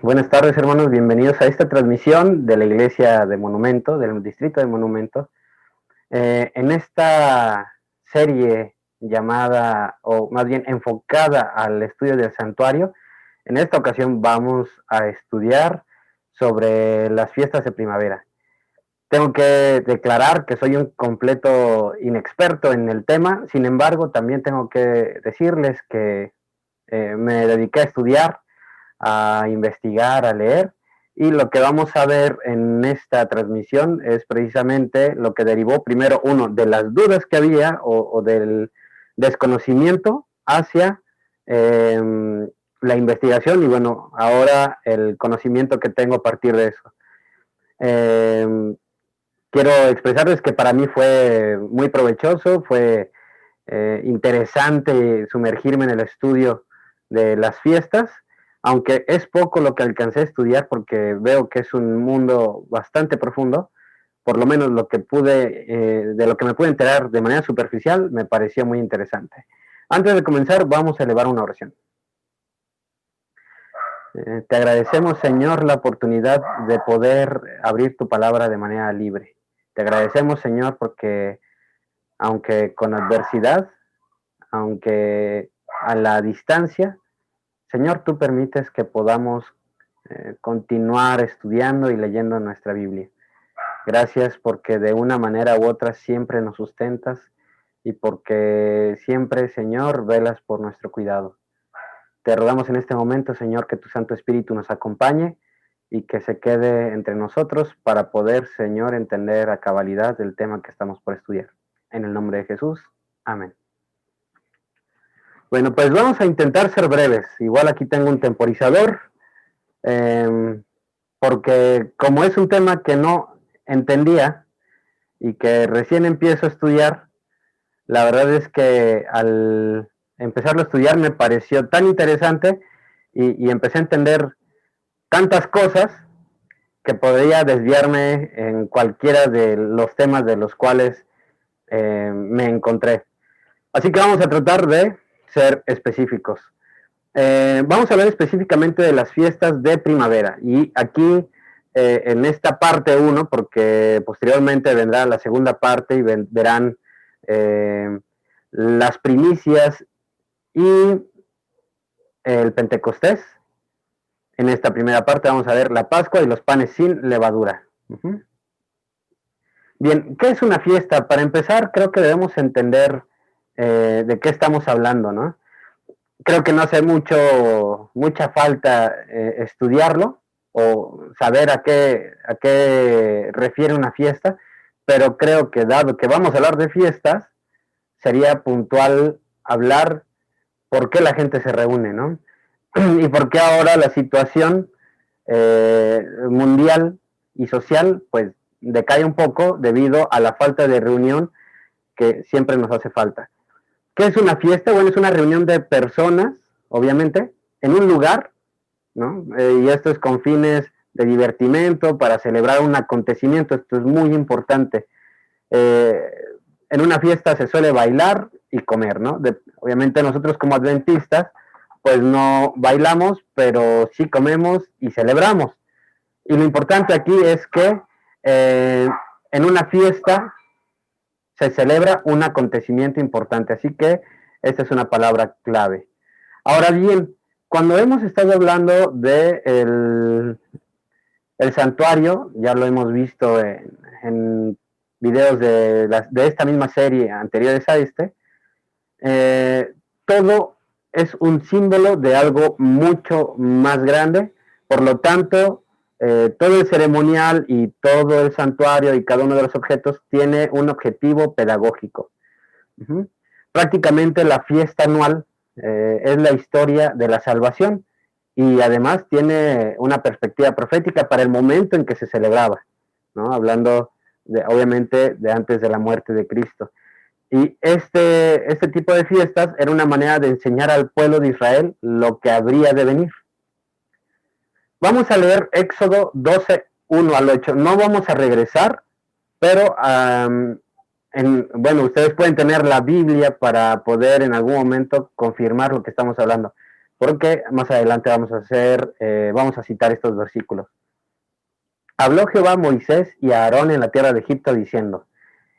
Buenas tardes, hermanos. Bienvenidos a esta transmisión de la iglesia de Monumento, del distrito de Monumento. En esta serie llamada, o más bien enfocada al estudio del santuario, en esta ocasión vamos a estudiar sobre las fiestas de primavera. Tengo que declarar que soy un completo inexperto en el tema, sin embargo, también tengo que decirles que me dediqué a estudiar, a investigar, a leer, y lo que vamos a ver en esta transmisión es precisamente lo que derivó primero, uno, de las dudas que había o del desconocimiento hacia la investigación y bueno, ahora el conocimiento que tengo a partir de eso. Quiero expresarles que para mí fue muy provechoso, fue interesante sumergirme en el estudio de las fiestas, aunque es poco lo que alcancé a estudiar porque veo que es un mundo bastante profundo. Por lo menos lo que pude, de lo que me pude enterar de manera superficial, me pareció muy interesante. Antes de comenzar, vamos a elevar una oración. Te agradecemos, Señor, la oportunidad de poder abrir tu palabra de manera libre. Te agradecemos, Señor, porque aunque con adversidad, aunque a la distancia, Señor, tú permites que podamos continuar estudiando y leyendo nuestra Biblia. Gracias porque de una manera u otra siempre nos sustentas y porque siempre, Señor, velas por nuestro cuidado. Te rogamos en este momento, Señor, que tu Santo Espíritu nos acompañe y que se quede entre nosotros para poder, Señor, entender a cabalidad el tema que estamos por estudiar. En el nombre de Jesús, amén. Bueno, pues vamos a intentar ser breves. Igual aquí tengo un temporizador, porque como es un tema que no entendía y que recién empiezo a estudiar, la verdad es que al empezarlo a estudiar me pareció tan interesante y empecé a entender tantas cosas que podría desviarme en cualquiera de los temas de los cuales me encontré. Así que vamos a tratar de ser específicos. Vamos a hablar específicamente de las fiestas de primavera y aquí en esta parte 1, porque posteriormente vendrá la segunda parte y verán las primicias y el Pentecostés. En esta primera parte vamos a ver la Pascua y los panes sin levadura. Bien, ¿qué es una fiesta? Para empezar, creo que debemos entender de qué estamos hablando, ¿no? Creo que no hace mucha falta estudiarlo o saber a qué refiere una fiesta, pero creo que dado que vamos a hablar de fiestas, sería puntual hablar por qué la gente se reúne, ¿no? Y por qué ahora la situación mundial y social, pues decae un poco debido a la falta de reunión que siempre nos hace falta. ¿Qué es una fiesta? Bueno, es una reunión de personas, obviamente, en un lugar, ¿no? Y esto es con fines de divertimento, para celebrar un acontecimiento, esto es muy importante. En una fiesta se suele bailar y comer, ¿no? Obviamente nosotros como adventistas, pues no bailamos, pero sí comemos y celebramos. Y lo importante aquí es que en una fiesta se celebra un acontecimiento importante, así que esta es una palabra clave. Ahora bien, cuando hemos estado hablando de el santuario, ya lo hemos visto en videos de esta misma serie anteriores a este, todo es un símbolo de algo mucho más grande, por lo tanto, todo el ceremonial y todo el santuario y cada uno de los objetos tiene un objetivo pedagógico. Prácticamente la fiesta anual es la historia de la salvación y además tiene una perspectiva profética para el momento en que se celebraba, ¿no? Hablando obviamente de antes de la muerte de Cristo. Y este tipo de fiestas era una manera de enseñar al pueblo de Israel lo que habría de venir. Vamos a leer Éxodo 12, 1 al 8. No vamos a regresar, pero bueno, ustedes pueden tener la Biblia para poder en algún momento confirmar lo que estamos hablando. porque más adelante vamos a citar estos versículos. Habló Jehová a Moisés y a Aarón en la tierra de Egipto diciendo: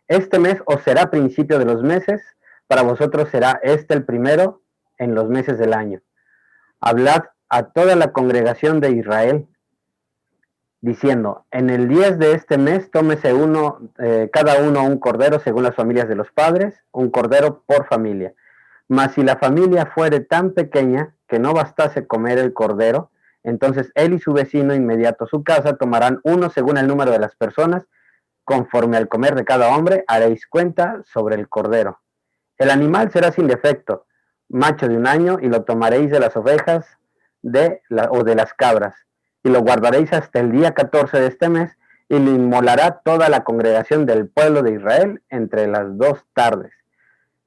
este mes os será principio de los meses, para vosotros será este el primero en los meses del año. Hablad a toda la congregación de Israel, diciendo: en el 10 de este mes tómese cada uno un cordero según las familias de los padres, un cordero por familia. Mas si la familia fuere tan pequeña que no bastase comer el cordero, entonces él y su vecino inmediato a su casa tomarán uno según el número de las personas, conforme al comer de cada hombre haréis cuenta sobre el cordero. El animal será sin defecto, macho de 1 año, y lo tomaréis de las ovejas o de las cabras, y lo guardaréis hasta el día 14 de este mes, y lo inmolará toda la congregación del pueblo de Israel entre las 2 tardes.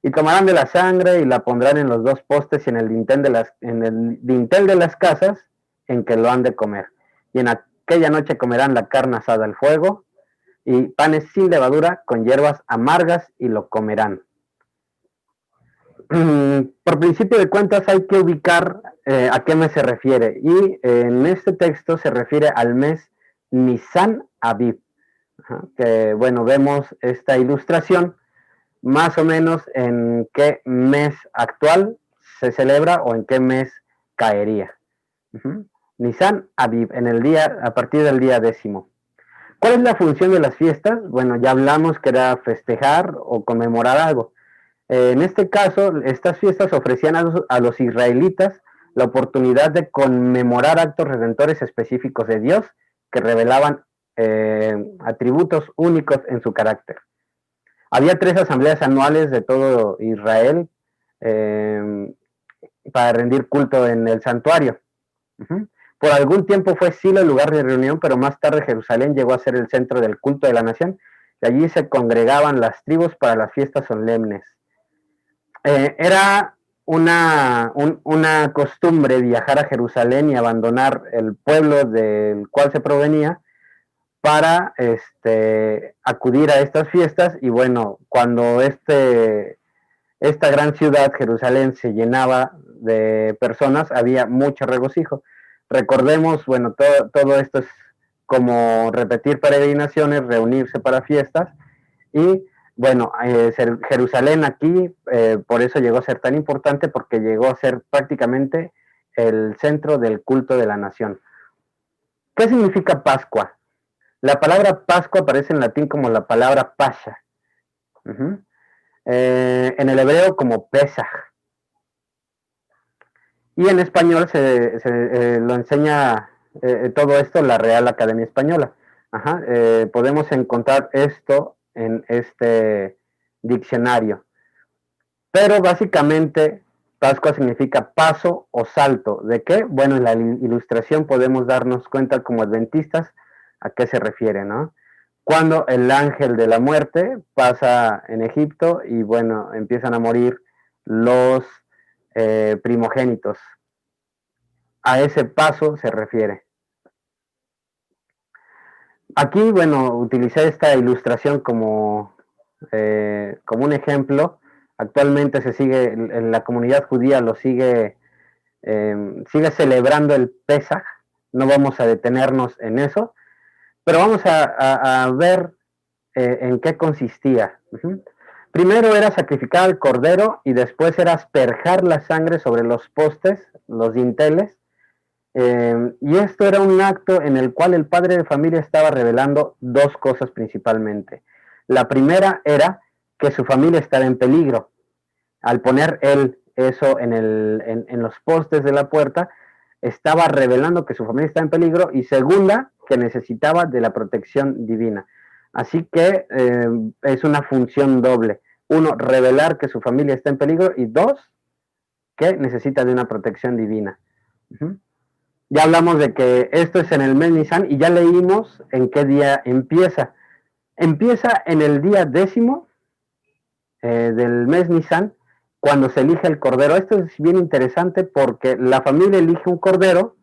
Y tomarán de la sangre y la pondrán en los 2 postes y en el dintel de las casas en que lo han de comer. Y en aquella noche comerán la carne asada al fuego y panes sin levadura con hierbas amargas, y lo comerán. Por principio de cuentas hay que ubicar a qué mes se refiere, y en este texto se refiere al mes Nisan Aviv, que bueno, vemos esta ilustración más o menos en qué mes actual se celebra o en qué mes caería. Nisan Aviv, a partir del día 10. ¿Cuál es la función de las fiestas? Bueno, ya hablamos que era festejar o conmemorar algo. En este caso, estas fiestas ofrecían a los israelitas la oportunidad de conmemorar actos redentores específicos de Dios que revelaban atributos únicos en su carácter. Había 3 asambleas anuales de todo Israel para rendir culto en el santuario. Por algún tiempo fue Silo el lugar de reunión, pero más tarde Jerusalén llegó a ser el centro del culto de la nación, y allí se congregaban las tribus para las fiestas solemnes. Era una costumbre viajar a Jerusalén y abandonar el pueblo del cual se provenía para acudir a estas fiestas. Y bueno, cuando esta gran ciudad, Jerusalén, se llenaba de personas, había mucho regocijo. Recordemos, bueno, todo esto es como repetir peregrinaciones, reunirse para fiestas, y bueno, Jerusalén aquí, por eso llegó a ser tan importante, porque llegó a ser prácticamente el centro del culto de la nación. ¿Qué significa Pascua? La palabra Pascua aparece en latín como la palabra Pascha. En el hebreo como Pesaj. Y en español lo enseña todo esto la Real Academia Española. Podemos encontrar esto en este diccionario. Pero básicamente Pascua significa paso o salto. ¿De qué? Bueno, en la ilustración podemos darnos cuenta como adventistas a qué se refiere, ¿no? Cuando el ángel de la muerte pasa en Egipto y bueno, empiezan a morir los primogénitos. A ese paso se refiere. Aquí, bueno, utilicé esta ilustración como un ejemplo. Actualmente se sigue, en la comunidad judía sigue celebrando el Pesaj. No vamos a detenernos en eso, pero vamos a ver en qué consistía. Primero era sacrificar al cordero y después era asperjar la sangre sobre los postes, los dinteles. Y esto era un acto en el cual el padre de familia estaba revelando 2 cosas principalmente. La primera era que su familia estaba en peligro. Al poner él eso en los postes de la puerta, estaba revelando que su familia estaba en peligro, y segunda, que necesitaba de la protección divina. Así que es una función doble. 1, revelar que su familia está en peligro, y 2, que necesita de una protección divina. Ya hablamos de que esto es en el mes Nisan, y ya leímos en qué día empieza. Empieza en el día 10 del mes Nisan, cuando se elige el cordero. Esto es bien interesante porque la familia elige un cordero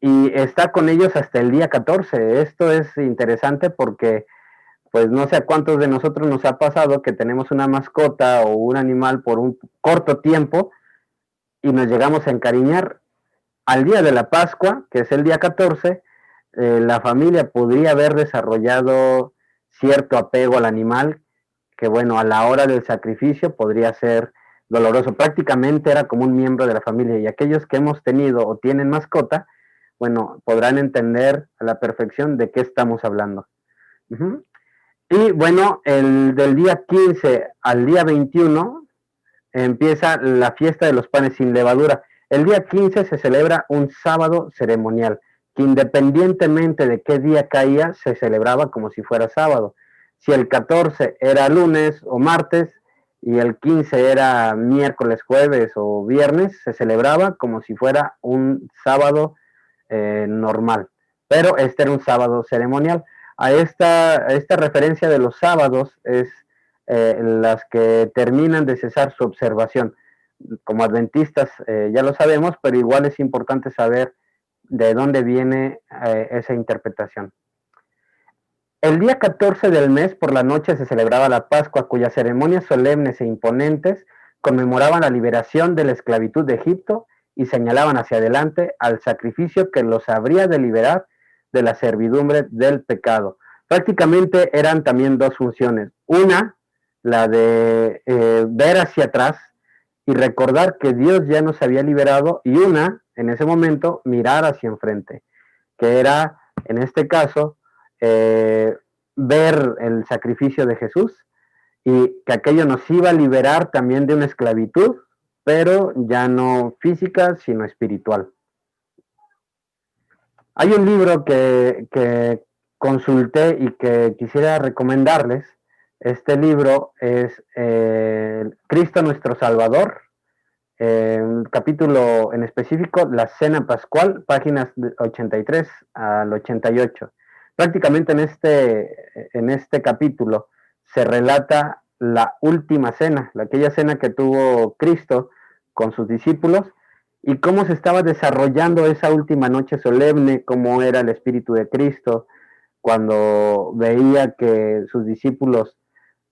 y está con ellos hasta el día 14. Esto es interesante porque, pues no sé a cuántos de nosotros nos ha pasado que tenemos una mascota o un animal por un corto tiempo, y nos llegamos a encariñar. Al día de la Pascua, que es el día 14, la familia podría haber desarrollado cierto apego al animal, que bueno, a la hora del sacrificio podría ser doloroso. Prácticamente era como un miembro de la familia, y aquellos que hemos tenido o tienen mascota, bueno, podrán entender a la perfección de qué estamos hablando. Uh-huh. Y bueno, del día 15 al día 21 empieza la fiesta de los panes sin levadura. El día 15 se celebra un sábado ceremonial, que independientemente de qué día caía, se celebraba como si fuera sábado. Si el 14 era lunes o martes y el 15 era miércoles, jueves o viernes, se celebraba como si fuera un sábado normal. Pero este era un sábado ceremonial. A esta referencia de los sábados es las que terminan de cesar su observación. Como adventistas ya lo sabemos, pero igual es importante saber de dónde viene esa interpretación. El día 14 del mes por la noche se celebraba la Pascua, cuyas ceremonias solemnes e imponentes conmemoraban la liberación de la esclavitud de Egipto y señalaban hacia adelante al sacrificio que los habría de liberar de la servidumbre del pecado. Prácticamente eran también dos funciones. Una, la de ver hacia atrás y recordar que Dios ya nos había liberado, y una, en ese momento, mirar hacia enfrente, que era, en este caso, ver el sacrificio de Jesús y que aquello nos iba a liberar también de una esclavitud, pero ya no física, sino espiritual. Hay un libro que consulté y que quisiera recomendarles. Este libro es Cristo nuestro Salvador, un capítulo en específico, la Cena Pascual, páginas 83 al 88. Prácticamente en este capítulo se relata la última cena, aquella cena que tuvo Cristo con sus discípulos, y cómo se estaba desarrollando esa última noche solemne, cómo era el Espíritu de Cristo, cuando veía que sus discípulos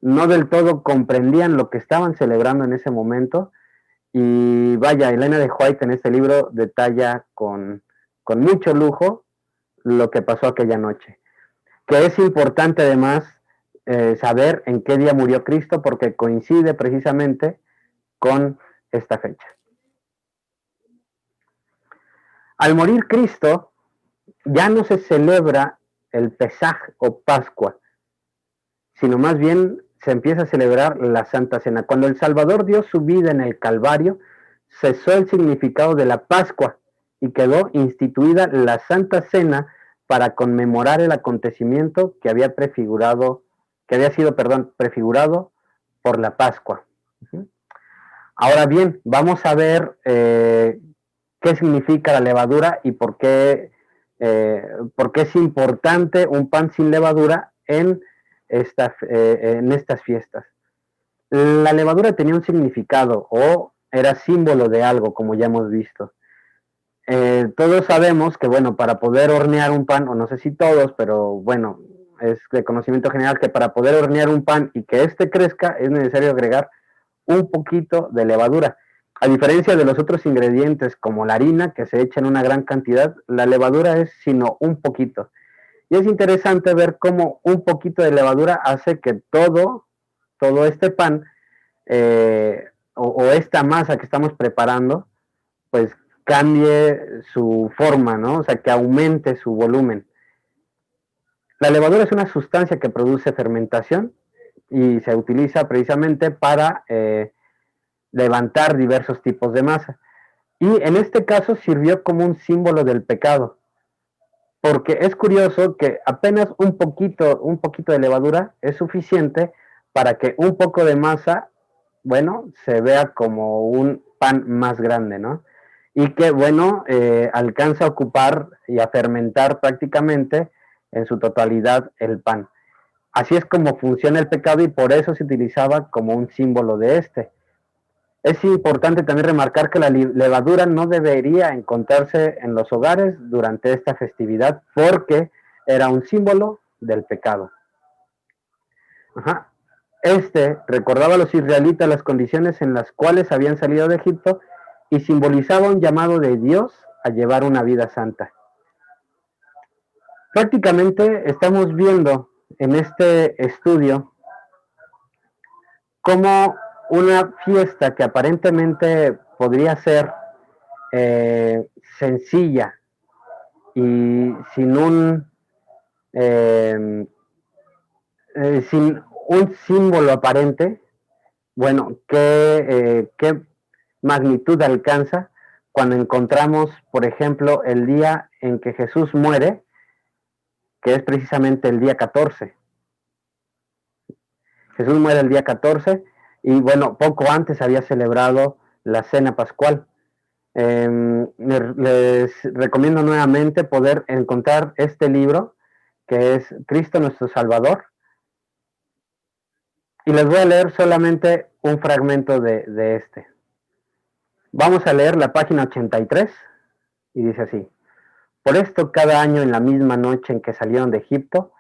no del todo comprendían lo que estaban celebrando en ese momento. Y vaya, Elena de White en este libro detalla con mucho lujo lo que pasó aquella noche. Que es importante además saber en qué día murió Cristo, porque coincide precisamente con esta fecha. Al morir Cristo, ya no se celebra el Pesaj o Pascua, sino más bien se empieza a celebrar la Santa Cena. Cuando el Salvador dio su vida en el Calvario, cesó el significado de la Pascua y quedó instituida la Santa Cena para conmemorar el acontecimiento que había sido prefigurado por la Pascua. Ahora bien, vamos a ver qué significa la levadura y por qué es importante un pan sin levadura en estas fiestas. La levadura tenía un significado o era símbolo de algo, como ya hemos visto. Todos sabemos que, bueno, para poder hornear un pan, o no sé si todos, pero bueno, es de conocimiento general que para poder hornear un pan y que éste crezca, es necesario agregar un poquito de levadura. A diferencia de los otros ingredientes, como la harina, que se echa en una gran cantidad, la levadura es sino un poquito. Y es interesante ver cómo un poquito de levadura hace que todo este pan o esta masa que estamos preparando, pues cambie su forma, ¿no? O sea, que aumente su volumen. La levadura es una sustancia que produce fermentación y se utiliza precisamente para levantar diversos tipos de masa. Y en este caso sirvió como un símbolo del pecado, porque es curioso que apenas un poquito de levadura es suficiente para que un poco de masa, bueno, se vea como un pan más grande, ¿no? Y que, bueno, alcanza a ocupar y a fermentar prácticamente en su totalidad el pan. Así es como funciona el pecado y por eso se utilizaba como un símbolo de este. Es importante también remarcar que la levadura no debería encontrarse en los hogares durante esta festividad porque era un símbolo del pecado. Recordaba a los israelitas las condiciones en las cuales habían salido de Egipto y simbolizaba un llamado de Dios a llevar una vida santa. Prácticamente estamos viendo en este estudio cómo una fiesta que aparentemente podría ser sencilla y eh, sin un símbolo aparente, bueno, qué magnitud alcanza cuando encontramos, por ejemplo, el día en que Jesús muere, que es precisamente el día 14. Jesús muere el día 14 y bueno, poco antes había celebrado la cena pascual. Les recomiendo nuevamente poder encontrar este libro, que es Cristo nuestro Salvador, y les voy a leer solamente un fragmento de este. Vamos a leer la página 83 y dice así: por esto cada año en la misma noche en que salieron de Egipto,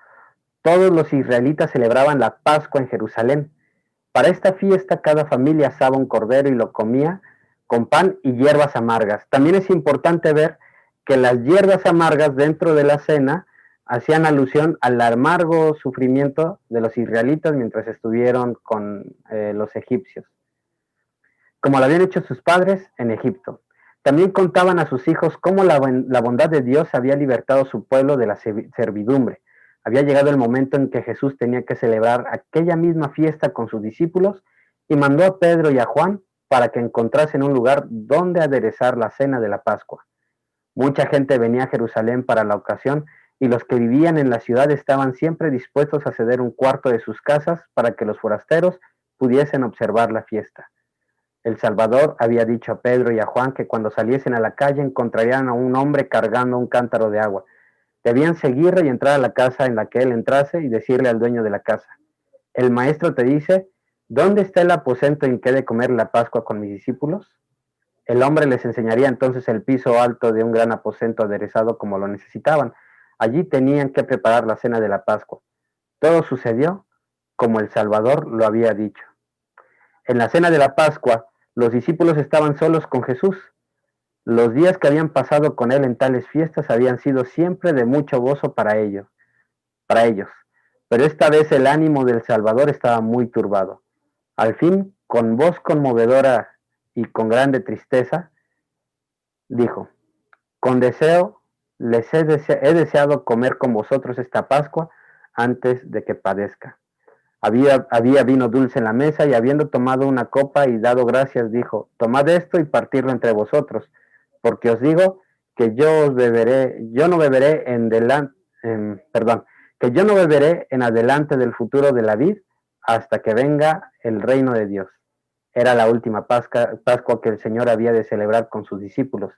todos los israelitas celebraban la Pascua en Jerusalén. Para esta fiesta cada familia asaba un cordero y lo comía con pan y hierbas amargas. También es importante ver que las hierbas amargas dentro de la cena hacían alusión al amargo sufrimiento de los israelitas mientras estuvieron con los egipcios, como lo habían hecho sus padres en Egipto. También contaban a sus hijos cómo la bondad de Dios había libertado a su pueblo de la servidumbre. Había llegado el momento en que Jesús tenía que celebrar aquella misma fiesta con sus discípulos y mandó a Pedro y a Juan para que encontrasen un lugar donde aderezar la cena de la Pascua. Mucha gente venía a Jerusalén para la ocasión y los que vivían en la ciudad estaban siempre dispuestos a ceder un cuarto de sus casas para que los forasteros pudiesen observar la fiesta. El Salvador había dicho a Pedro y a Juan que cuando saliesen a la calle encontrarían a un hombre cargando un cántaro de agua. Debían seguirle y entrar a la casa en la que él entrase y decirle al dueño de la casa: el maestro te dice, ¿dónde está el aposento en que he de comer la Pascua con mis discípulos? El hombre les enseñaría entonces el piso alto de un gran aposento aderezado como lo necesitaban. Allí tenían que preparar la cena de la Pascua. Todo sucedió como el Salvador lo había dicho. En la cena de la Pascua, los discípulos estaban solos con Jesús. Los días que habían pasado con él en tales fiestas habían sido siempre de mucho gozo para ellos. Pero esta vez el ánimo del Salvador estaba muy turbado. Al fin, con voz conmovedora y con grande tristeza, dijo: con deseo les he deseado comer con vosotros esta Pascua antes de que padezca. Había vino dulce en la mesa y habiendo tomado una copa y dado gracias, dijo: tomad esto y partidlo entre vosotros, porque os digo que yo no beberé en adelante del futuro de la vid hasta que venga el reino de Dios. Era la última Pascua que el Señor había de celebrar con sus discípulos.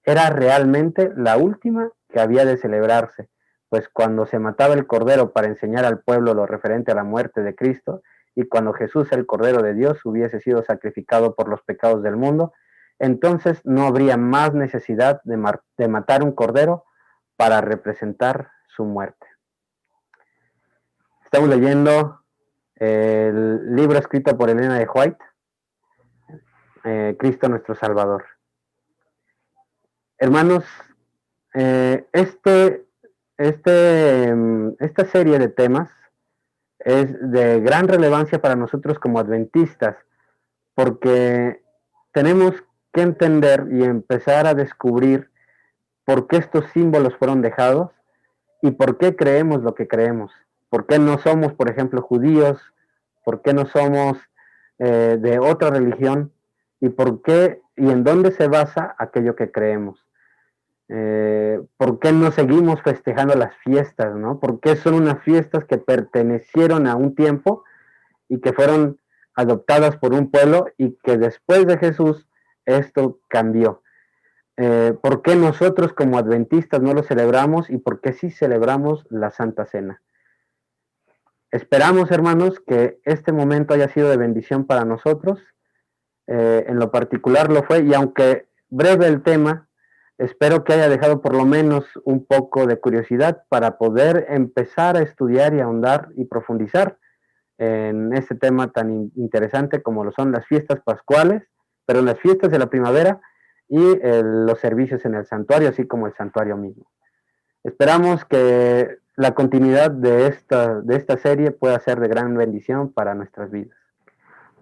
Era realmente la última que había de celebrarse, pues cuando se mataba el cordero para enseñar al pueblo lo referente a la muerte de Cristo, y cuando Jesús, el Cordero de Dios, hubiese sido sacrificado por los pecados del mundo, entonces no habría más necesidad de matar un cordero para representar su muerte. Estamos leyendo el libro escrito por Elena de White, Cristo nuestro Salvador. Hermanos, esta serie de temas es de gran relevancia para nosotros como adventistas, porque tenemos que entender y empezar a descubrir por qué estos símbolos fueron dejados y por qué creemos lo que creemos. ¿Por qué no somos, por ejemplo, judíos? ¿Por qué no somos de otra religión? ¿Y por qué y en dónde se basa aquello que creemos? ¿Por qué no seguimos festejando las fiestas, ¿no? ¿Por qué son unas fiestas que pertenecieron a un tiempo y que fueron adoptadas por un pueblo y que después de Jesús esto cambió? ¿Por qué nosotros como adventistas no lo celebramos y por qué sí celebramos la Santa Cena? Esperamos, hermanos, que este momento haya sido de bendición para nosotros. En lo particular lo fue, y aunque breve el tema, espero que haya dejado por lo menos un poco de curiosidad para poder empezar a estudiar y ahondar y profundizar en este tema tan interesante como lo son las fiestas pascuales, pero en las fiestas de la primavera y los servicios en el santuario, así como el santuario mismo. Esperamos que la continuidad de esta serie pueda ser de gran bendición para nuestras vidas.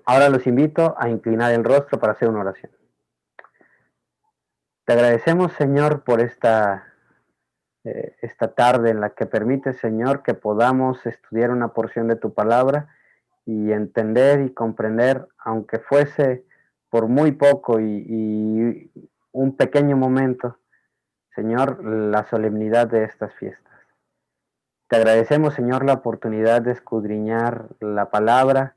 Ahora los invito a inclinar el rostro para hacer una oración. Te agradecemos, Señor, por esta tarde en la que permites, Señor, que podamos estudiar una porción de tu palabra y entender y comprender, aunque fuese por muy poco y un pequeño momento, Señor, la solemnidad de estas fiestas. Te agradecemos, Señor, la oportunidad de escudriñar la palabra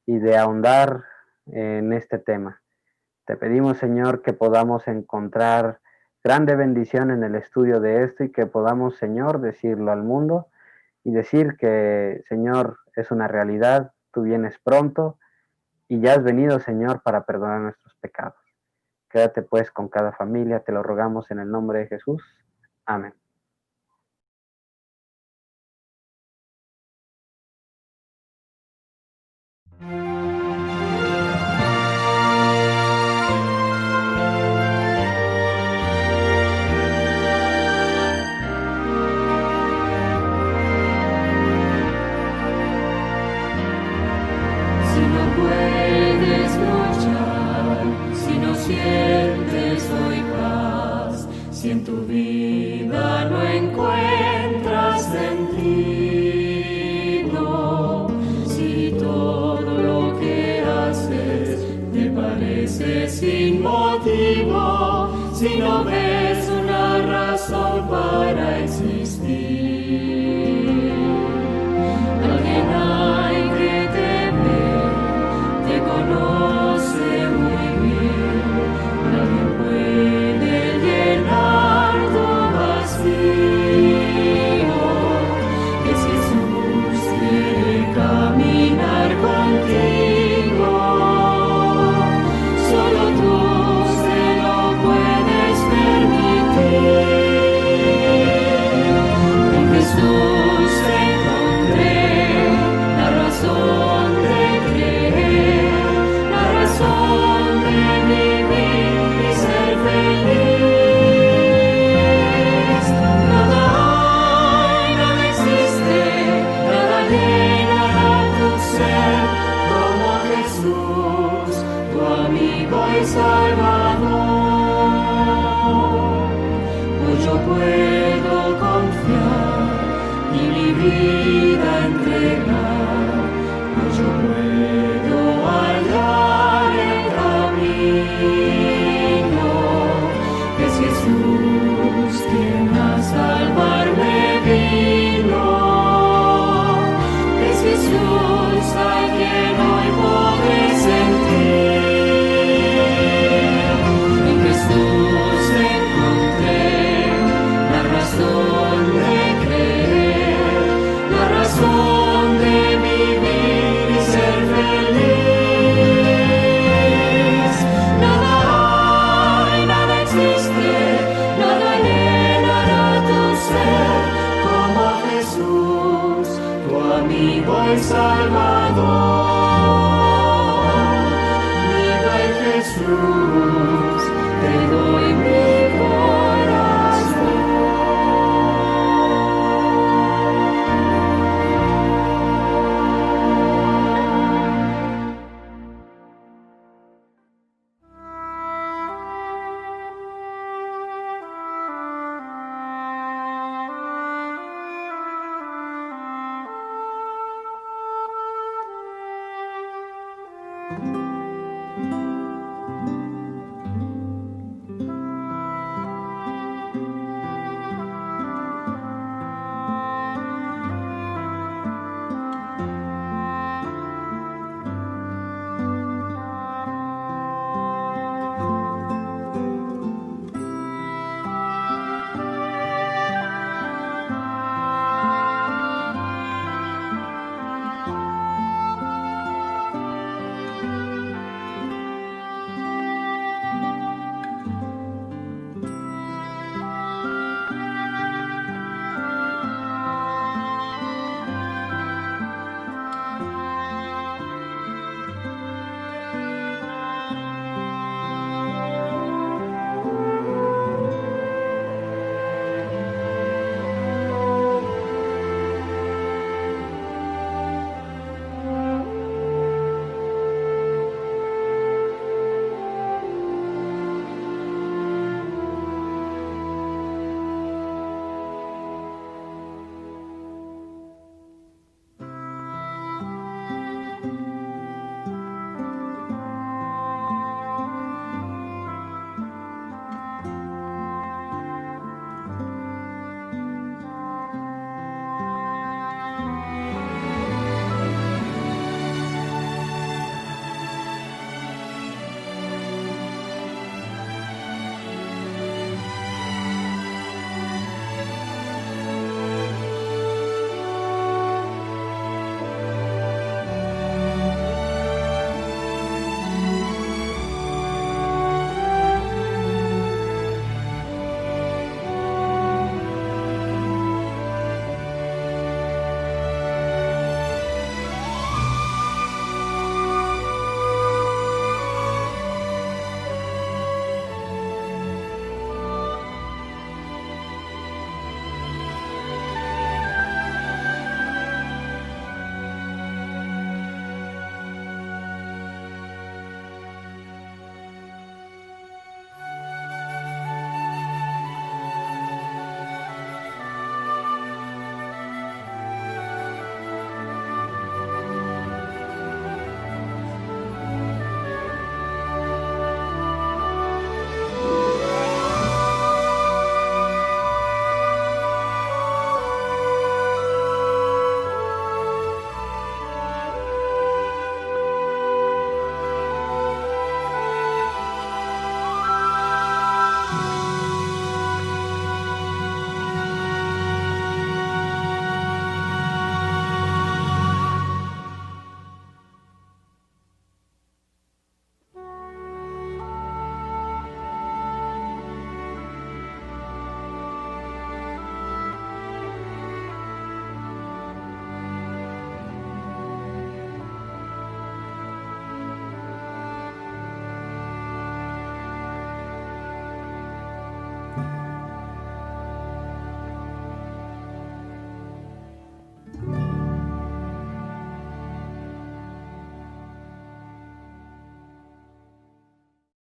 y de ahondar en este tema. Te pedimos, Señor, que podamos encontrar grande bendición en el estudio de esto y que podamos, Señor, decirlo al mundo y decir que, Señor, es una realidad, tú vienes pronto y ya has venido, Señor, para perdonar nuestros pecados. Quédate pues con cada familia, te lo rogamos en el nombre de Jesús. Amén. Si no puedes luchar, si no sientes hoy paz, si en tu vida no encuentras sentido, si todo lo que haces te parece sin motivo, si no ves una razón para existir, alguien hay que te ve, te conoce muy bien, nadie puede llenar tu vacío. Es Jesús, quiere caminar contigo, solo tú se lo puedes permitir. En Jesús encontré la razón de creer, la razón de vivir y ser feliz. Nada hay, nada existe, nada llenará tu ser como Jesús, tu amigo y Salvador. Hoy yo puedo confiar y mi vida entregar. Hoy yo puedo hallar el camino. Es Jesús quien a salvarme vino. Es Jesús a quien hoy podré sentir. En Jesús encontré la razón de creer, la razón de vivir y ser feliz. Nada hay, nada existe, nada llenará tu ser como Jesús, tu amigo y Salvador. Viva en Jesús, te doy mi corazón.